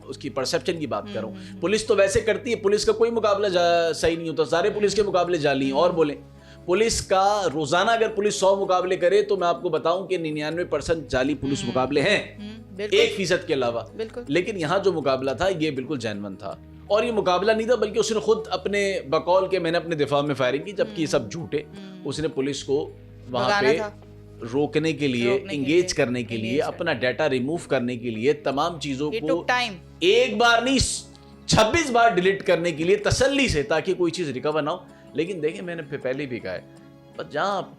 उसकी परसेप्शन की बात कर रहा हूँ। पुलिस तो वैसे करती है, पुलिस का कोई मुकाबला सही नहीं होता, सारे पुलिस के मुकाबले जाली हैं। और बोले पुलिस का रोजाना अगर पुलिस 100 मुकाबले करे तो मैं आपको बताऊं कि 99% जाली पुलिस मुकाबले हैं, 1% के अलावा। लेकिन यहाँ जो मुकाबला था ये बिल्कुल जेन्युइन था, और ये मुकाबला नहीं था बल्कि उसने खुद अपने बकौल के मैंने अपने दिफा में फायरिंग की, जबकि ये सब झूठे। उसने पुलिस को वहां पे रोकने के लिए, इंगेज करने के लिए, अपना डाटा रिमूव करने के लिए, तमाम चीजों को एक बार नहीं 26 बार डिलीट करने के लिए तसल्ली से, ताकि कोई चीज रिकवर ना हो। लेकिन देखें, मैंने पहले भी कहा है, पर जहाँ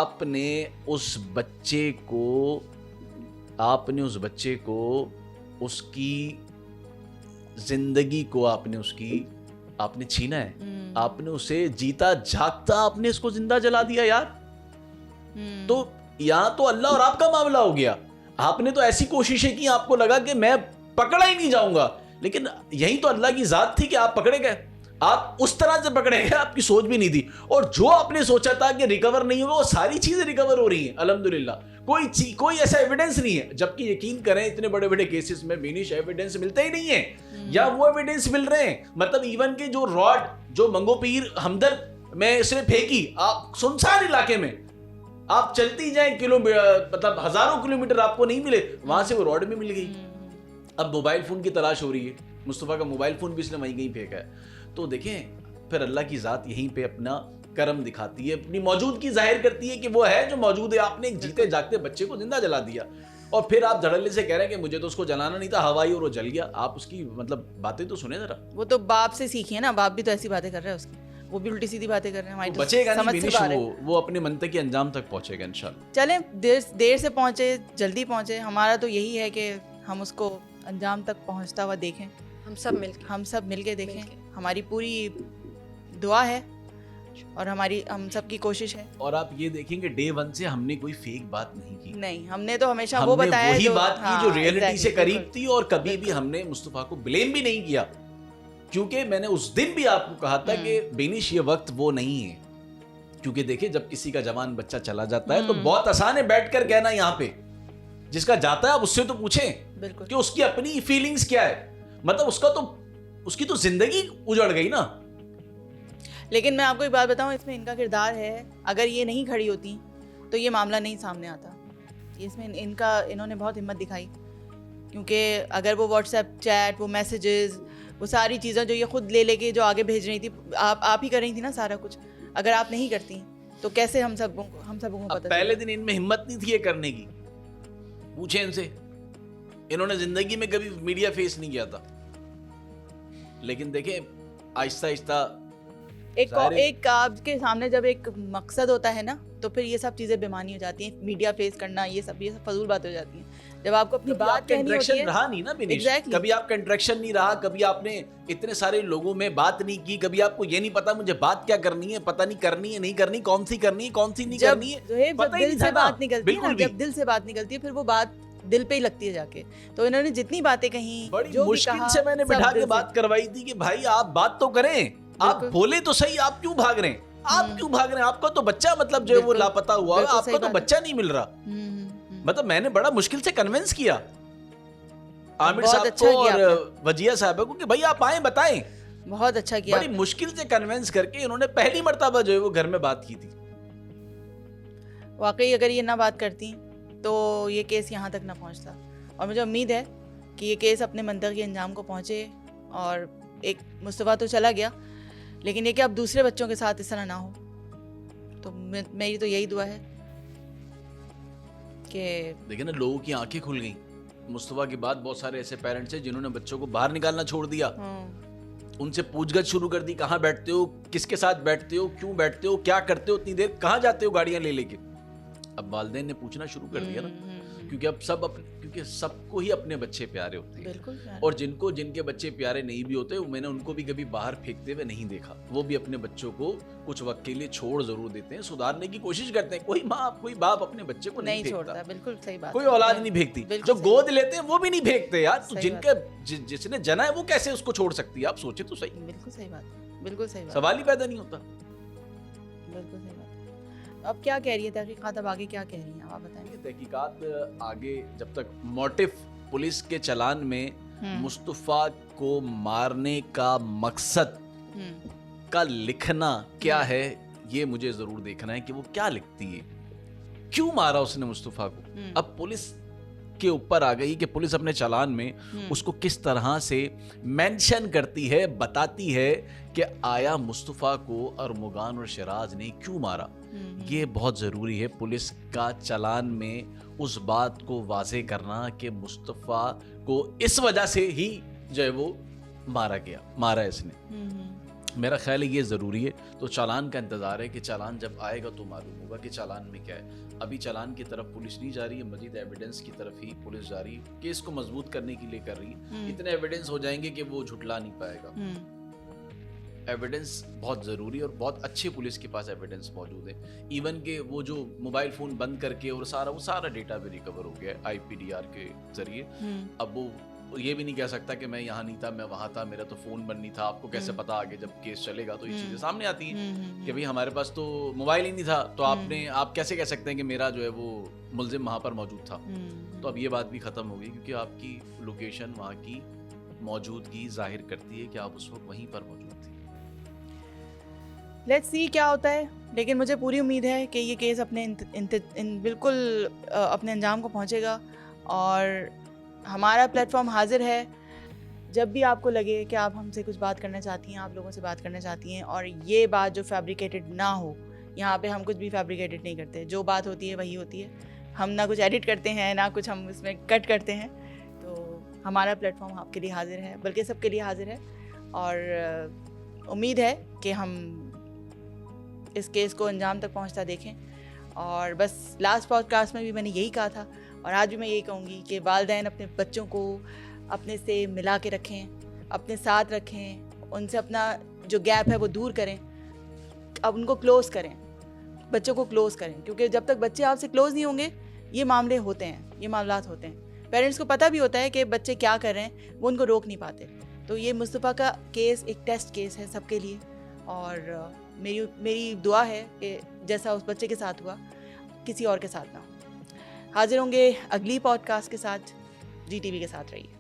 आपने उस बच्चे को उसकी जिंदगी को आपने छीना है, आपने उसे जीता जागता आपने इसको जिंदा जला दिया यार। तो यहाँ तो अल्लाह और आपका मामला हो गया। आपने तो ऐसी कोशिशें की, आपको लगा कि मैं पकड़ा ही नहीं जाऊंगा, लेकिन यही तो अल्लाह की जात थी कि आप पकड़े गए। आप उस तरह से पकड़े गए, आपकी सोच भी नहीं थी, और जो आपने सोचा था कि रिकवर नहीं होगा वो सारी चीजें रिकवर हो रही हैं अल्हम्दुलिल्लाह। कोई ऐसा एविडेंस नहीं है, जबकि यकीन करें इतने बड़े बड़े केसेस में बेनिश एविडेंस मिलते ही नहीं है, या वो एविडेंस मिल रहे हैं। मतलब इवन के जो रॉड जो मंगोपीर हमदर्द में इसने फेंकी, आप सुनसान इलाके में आप चलती जाए मतलब हजारों किलोमीटर आपको नहीं मिले, वहां से वो रॉड में मिल गई। अब मोबाइल फोन की तलाश हो रही है, मुस्तफ़ा का मोबाइल फोन भी इसने वहीं कहीं फेंका है। तो देखें, फिर अल्लाह की ज़ात यहीं पे अपना करम दिखाती है, अपनी मौजूदगी जाहिर करती है कि वो है जो मौजूद है। आपने एक जीते जागते बच्चे को जिंदा जला दिया, और फिर आप धड़ल्ले से कह रहे हैं कि मुझे तो उसको जलाना नहीं था, हवाई और वो जल गया। आप उसकी मतलब बातें तो सुने जरा। वो तो बाप से सीखी है ना, बाप भी तो ऐसी बातें कर रहे हैं उसकी, वो भी उल्टी सीधी बातें कर रहे हैं। हमारी तो बचेगा नहीं, वो अपने मंतक के अंजाम तक पहुंचेगा इंशाल्लाह। चलें, देर से पहुंचे जल्दी पहुंचे, हमारा तो यही है कि हम उसको अंजाम तक पहुंचता हुआ देखें, हम सब मिलके देखें। हमारी पूरी दुआ है और हम सब की कोशिश है। और आप ये देखेंगे, डे 1 से हमने कोई फेक बात नहीं की। नहीं, हमने तो हमेशा वो बताया, वही बात की जो रियलिटी से करीब थी, और कभी भी हमने मुस्तफ़ा को ब्लेम भी नहीं किया। क्योंकि मैंने उस दिन भी आपको कहा था कि बेनिश ये वक्त वो नहीं है, क्योंकि देखिए जब किसी का जवान बच्चा चला जाता है तो बहुत आसान है बैठकर कहना यहाँ पे, जिसका जाता है आप उससे तो पूछें बिल्कुल कि उसकी अपनी फीलिंग्स क्या है, मतलब उसकी तो जिंदगी उजड़ गई ना। लेकिन मैं आपको एक बात बताऊं, इसमें इनका किरदार है, अगर ये नहीं खड़ी होती तो ये मामला नहीं सामने आता। इसमें इन्होंने बहुत हिम्मत दिखाई, क्योंकि अगर वो व्हाट्सएप चैट, वो मैसेजेस, वो सारी चीज़ें जो ये खुद ले लेके जो आगे भेज रही थी, आप ही कर रही थी ना सारा कुछ, अगर आप नहीं करती तो कैसे हम सबको पता पहले दिन इनमें हिम्मत नहीं थी ये करने की, पूछे इनसे, इन्होंने जिंदगी में कभी मीडिया फेस नहीं किया था। लेकिन देखें आहिस्ता आहिस्ता एक आपके सामने जब एक मकसद होता है ना, तो फिर ये सब चीजें बेमानी हो जाती हैं। मीडिया फेस करना, ये सब फजूल बात हो जाती है। जब आपको अपनी बात कहनी होती है, रहा नहीं ना बिनीश, exactly. कभी आपका इंटरेक्शन नहीं रहा, कभी आपने इतने सारे लोगों में बात नहीं की, कभी आपको ये नहीं पता मुझे बात क्या करनी है, पता नहीं करनी है नहीं करनी, कौन सी करनी है कौन सी नहीं करनी है, जब दिल से बात निकलती है ना, जब दिल से बात निकलती है फिर वो बात दिल पे ही लगती है जाके। तो इन्होंने जितनी बातें कही, बड़ी मुश्किल से मैंने बिठा के बात करवाई थी कि भाई आप बात तो करें, आप बोले तो सही, आप क्यों भाग रहे हैं, आप क्यों भाग रहे हैं, आपका तो बच्चा मतलब जो है वो लापता हुआ, आपका तो बच्चा नहीं मिल रहा। मतलब मैंने बड़ा मुश्किल से कन्विंस किया आमिर साहब को और वजिया साहब को कि भाई आप आए बताएं। बहुत अच्छा किया, बड़ी मुश्किल से कन्विंस करके इन्होंने पहली मर्तबा जो है वो घर में बात की थी। वाकई अगर ये ना बात करती तो ये केस यहाँ तक ना पहुँचता, और मुझे उम्मीद है कि ये केस अपने मंतकी अंजाम को पहुँचे। और एक मुस्तफ़ा तो चला गया, लेकिन ये कि अब दूसरे बच्चों के साथ इस तरह ना हो। तो मेरी तो यही दुआ है कि देखिए ना, लोगों की आंखें खुल गई। मुस्तफ़ा के बाद बहुत सारे ऐसे पेरेंट्स हैं जिन्होंने बच्चों को बाहर निकालना छोड़ दिया, उनसे पूछगछ शुरू कर दी, कहाँ बैठते हो, किसके साथ बैठते हो, क्यों बैठते हो, क्या करते हो इतनी देर, कहाँ जाते हो गाड़ियां ले लेके। अब वालिदैन ने पूछना शुरू कर दिया ना, क्योंकि अब क्योंकि सबको ही अपने बच्चे प्यारे होते हैं, और जिनके बच्चे प्यारे नहीं भी होते, मैंने उनको भी कभी बाहर फेंकते हुए नहीं देखा। वो भी अपने बच्चों को कुछ वक्त के लिए छोड़ जरूर देते हैं, सुधारने की कोशिश करते हैं। कोई माँ कोई बाप अपने बच्चे को नहीं छोड़ता, बिल्कुल सही बात। कोई औलाद नहीं फेंकती, जो गोद लेते हैं वो भी नहीं फेंकते यार। तो जिसने जना है वो कैसे उसको छोड़ सकती है, आप सोचे तो सही। बिल्कुल सही बात, बिल्कुल सही बात, सवाल ही पैदा नहीं होता। बिल्कुल सही बात। अब क्या कह रही है तहकीकात, अब आगे क्या कह रही हैं आप बताएं। तहकीकात आगे, जब तक मोटिव पुलिस के चालान में मुस्तफ़ा को मारने का मकसद का लिखना क्या है, ये मुझे जरूर देखना है कि वो क्या लिखती है, क्यों मारा उसने मुस्तफ़ा को। अब पुलिस के ऊपर आ गई कि पुलिस अपने चालान में उसको किस तरह से मेंशन करती है, बताती है कि आया मुस्तफ़ा को अरमुगान और शिराज ने क्यों मारा। ये बहुत ज़रूरी है पुलिस का चालान में उस बात को वाज़े करना कि मुस्तफ़ा को इस वजह से ही जो है वो मारा इसने। मेरा ख्याल है ये ज़रूरी है। तो चालान का इंतज़ार है कि चालान जब आएगा तो मालूम होगा कि चालान में क्या है। अभी चालान की तरफ पुलिस नहीं जा रही है, मजीद एविडेंस की तरफ ही पुलिस जा रही है, केस को मजबूत करने के लिए कर रही है। इतने एविडेंस हो जाएंगे कि वो झुटला नहीं पाएगा। एविडेंस बहुत ज़रूरी है और बहुत अच्छे पुलिस के पास एविडेंस मौजूद है। इवन के वो जो मोबाइल फ़ोन बंद करके और सारा डेटा भी रिकवर हो गया है IPDR के ज़रिए। अब वो ये भी नहीं कह सकता कि मैं यहाँ नहीं था, मैं वहाँ था, मेरा तो फ़ोन बंद नहीं था। आपको कैसे पता आगे जब केस चलेगा तो ये चीज़ें सामने आती हैं कि भाई हमारे पास तो मोबाइल ही नहीं था, तो आप कैसे कह सकते हैं कि मेरा जो है वो मुलजिम वहाँ पर मौजूद था। तो अब ये बात भी ख़त्म हो गई, क्योंकि आपकी लोकेशन, वहाँ की मौजूदगी जाहिर करती है कि आप उस वक्त वहीं पर मौजूद थी। लेट्स सी क्या होता है, लेकिन मुझे पूरी उम्मीद है कि ये केस अपने बिल्कुल अपने अंजाम को पहुंचेगा। और हमारा प्लेटफॉर्म हाजिर है, जब भी आपको लगे कि आप हमसे कुछ बात करना चाहती हैं, आप लोगों से बात करना चाहती हैं, और ये बात जो फैब्रिकेटेड ना हो। यहाँ पे हम कुछ भी फैब्रिकेटेड नहीं करते, जो बात होती है वही होती है। हम ना कुछ एडिट करते हैं, ना कुछ हम इसमें कट करते हैं। तो हमारा प्लेटफॉर्म आपके लिए हाजिर है, बल्कि सबके लिए हाजिर है। और उम्मीद है कि हम इस केस को अंजाम तक पहुंचता देखें। और बस लास्ट पॉडकास्ट में भी मैंने यही कहा था, और आज भी मैं यही कहूँगी कि वालिदैन अपने बच्चों को अपने से मिला के रखें, अपने साथ रखें, उनसे अपना जो गैप है वो दूर करें, अब उनको क्लोज़ करें, बच्चों को क्लोज़ करें। क्योंकि जब तक बच्चे आपसे क्लोज़ नहीं होंगे, ये मामले होते हैं, ये मामलात होते हैं। पेरेंट्स को पता भी होता है कि बच्चे क्या कर रहे हैं, वो उनको रोक नहीं पाते, तो ये मुस्तफ़ा का केस एक टेस्ट केस है सबके लिए, और मेरी दुआ है कि जैसा उस बच्चे के साथ हुआ किसी और के साथ ना हो। हाजिर होंगे अगली पॉडकास्ट के साथ। GTV के साथ रहिए।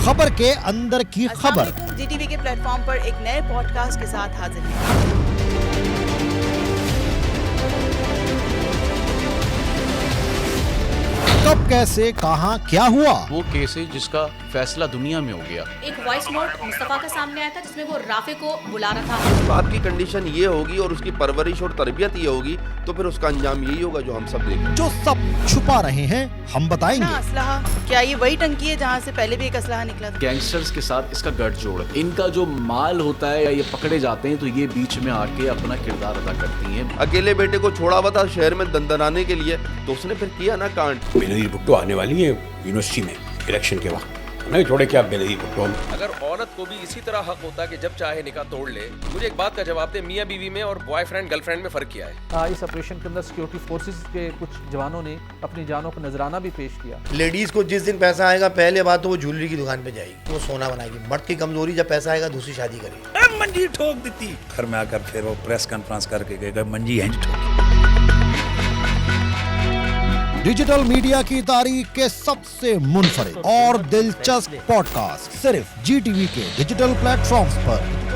खबर के अंदर की खबर। GTV के प्लेटफॉर्म पर एक नए पॉडकास्ट के साथ हाजिर हैं। कब कैसे कहां क्या हुआ, वो केस है जिसका फैसला दुनिया में हो गया। एक वॉइस नोट मुस्तफा का सामने आया था जिसमें वो राफे को बुला रहा था। बाप की कंडीशन ये होगी और उसकी परवरिश और तरबियत ये होगी तो फिर उसका अंजाम यही होगा जो हम सब देखें। जो सब छुपा रहे हैं हम बताएंगे। असलहा, क्या ये वही टंकी है जहाँ से पहले भी एक असलहा निकला था? गैंगस्टर्स के साथ इसका गठजोड़ है। इनका जो माल होता है या ये पकड़े जाते हैं तो ये बीच में आके अपना किरदार अदा करती हैं। अकेले बेटे को छोड़ा हुआ था शहर में दंदनाने के लिए, तो उसने फिर किया ना कांड। बेनज़ीर भुट्टो आने वाली है यूनिवर्सिटी में इलेक्शन के वक्त, नहीं छोड़े क्या बेनज़ीर भुट्टो। अगर औरत को भी इसी तरह हक होता कि जब चाहे निकाह तोड़ ले, मुझे एक बात का जवाब दे, मियां बीवी में और बॉयफ्रेंड गर्लफ्रेंड में फर्क क्या है? इस ऑपरेशन के अंदर सिक्योरिटी फोर्सेस के कुछ जवानों ने अपनी जानों को नजराना भी पेश किया। लेडीज को जिस दिन पैसा आएगा पहले बात तो वो ज्वेलरी की दुकान पे जाएगी, वो सोना बनाएगी। मर्द की कमजोरी जब पैसा आएगा दूसरी शादी करेगी। मंजी ठोक देती, घर में आकर फिर वो प्रेस कॉन्फ्रेंस करके गए मंजी है ठोक। डिजिटल मीडिया की तारीख के सबसे मुनफरिद और दिलचस्प पॉडकास्ट सिर्फ GTV के डिजिटल प्लेटफॉर्म्स पर।